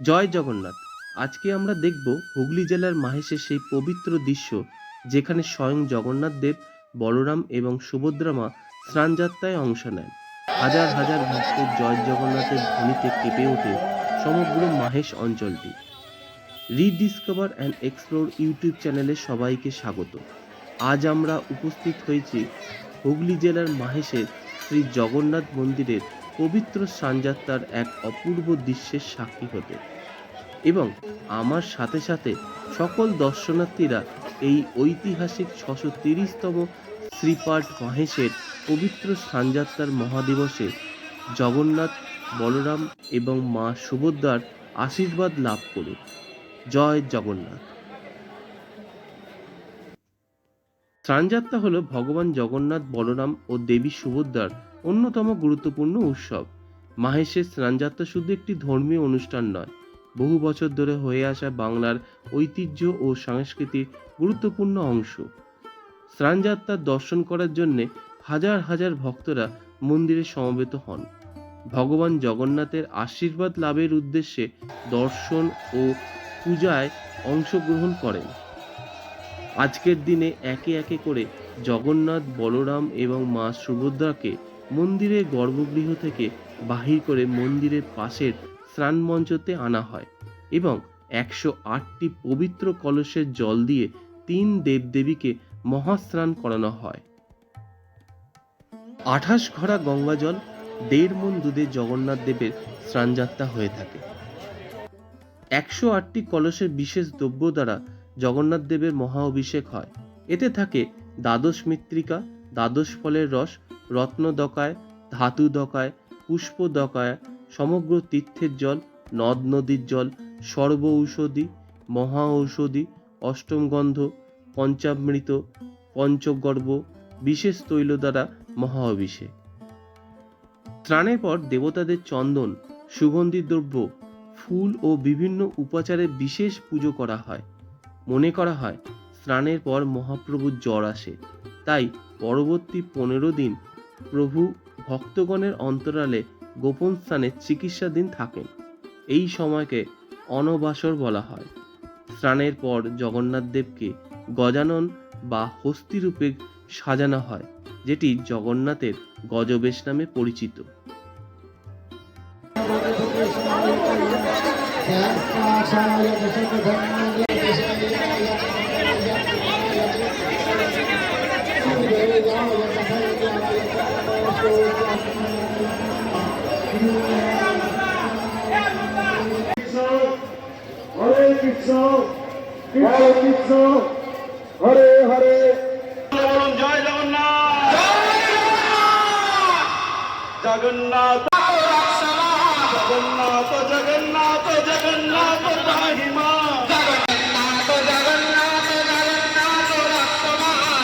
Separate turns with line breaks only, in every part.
জয় জগন্নাথ। আজকে আমরা দেখব হুগলি জেলার মাহেশের সেই পবিত্র দৃশ্য, যেখানে স্বয়ং জগন্নাথ দেব, বলরাম এবং সুভদ্রা মা স্নানযাত্রায় অংশ নেন। হাজার হাজার ভক্তের জয় জগন্নাথের ধ্বনিতে কেঁপে ওঠে সমগ্র মাহেশ অঞ্চলটি। রিডিসকভার অ্যান্ড এক্সপ্লোর ইউটিউব চ্যানেলে সবাইকে স্বাগত। আজ আমরা উপস্থিত হয়েছি হুগলি জেলার মাহেশের শ্রী জগন্নাথ মন্দিরের পবিত্র স্নানযাত্রার এক অপূর্ব দৃশ্যের সাক্ষী হতে, এবং আমার সাথে সাথে সকল দর্শনার্থীরা এই ঐতিহাসিক 630তম শ্রীপাঠ মাহেশের পবিত্র স্নানযাত্রার মহাদিবসে জগন্নাথ, বলরাম এবং মা সুভদ্রার আশীর্বাদ লাভ করুন। জয় জগন্নাথ। স্নানযাত্রা হলো ভগবান জগন্নাথ, বলরাম ও দেবী সুভদ্রার অন্যতম গুরুত্বপূর্ণ উৎসব। মাহেশের স্নানযাত্রা শুধু একটি ধর্মীয় অনুষ্ঠান নয়, বহু বছর ধরে হয়ে আসা বাংলার ঐতিহ্য ও সংস্কৃতির গুরুত্বপূর্ণ অংশ। স্নানযাত্রার দর্শন করার জন্য হাজার হাজার ভক্তরা মন্দিরে সমবেত হন। ভগবান জগন্নাথের আশীর্বাদ লাভের উদ্দেশ্যে দর্শন ও পূজায় অংশগ্রহণ করেন। আজকের দিনে একে একে করে জগন্নাথ, বলরাম এবং মা সুভদ্রাকে মন্দিরের গর্ভগৃহ থেকে বাহির করে মন্দিরের পাশের স্নান মঞ্চতে আনা হয় এবং 108টি পবিত্র কলসের জল দিয়ে 3 দেবদেবীকে মহাস্নান করানো হয়। 28 ঘড়া গঙ্গা জল, 1.5 মণ দুধে জগন্নাথ দেবের স্নানযাত্রা হয়ে থাকে। 108টি কলসের বিশেষ দ্রব্য দ্বারা জগন্নাথ দেবের মহা অভিষেক হয়। এতে থাকে দ্বাদশ মৃত্তিকা, দ্বাদশ ফলের রস, রত্ন দকায়, ধাতু দকায়, পুষ্প দকায়, সমগ্র তীর্থের জল, নদ নদীর জল, সর্ব ঔষধি, মহা ঔষধি, অষ্টম গন্ধ, পঞ্চামৃত, পঞ্চগর্ভ, বিশেষ তৈল দ্বারা মহা অভিষেক। স্নানের পর দেবতাদের চন্দন, সুগন্ধি দ্রব্য, ফুল ও বিভিন্ন উপাচারে বিশেষ পুজো করা হয়। মনে করা হয় স্নানের পর মহাপ্রভুর জ্বর আসে, তাই পরবর্তী 15 দিন প্রভু ভক্তগণের অন্তরালে গোপন স্থানে চিকিৎসাধীন থাকেন। এই সময়কে অনবাসর বলা হয়। স্নানের পর জগন্নাথ দেবকে গজানন বা হস্তি রূপে সাজানো হয়, যেটি জগন্নাথের গজবেশ নামে পরিচিত।
হরে কৃষ্ণ হরে কৃষ্ণ হরে হরে। জয় জগন্নাথ, জগন্নাথ জগন্নাথ জগন্নাথ জগন্নাথ মহিমা, জগন্নাথ জগন্নাথ জগন্নাথ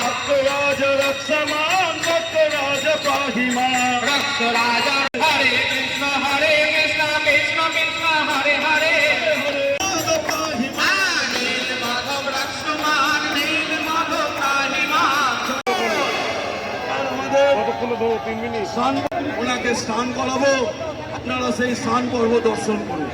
রক্ষরাজ রক্ষমান, রক্ষরাজ মহিমা, রক্ষরাজ। হরে কৃষ্ণ কৃষ্ণ কৃষ্ণ হরে হরে, ওনাকে স্নান করাবো, আপনারা সেই স্নান পর্ব দর্শন করুন।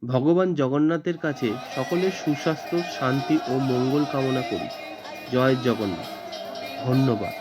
ভগবান জগন্নাথের কাছে সকলের সুস্বাস্থ্য, শান্তি ও মঙ্গল কামনা করি। জয় জগন্নাথ। ধন্যবাদ।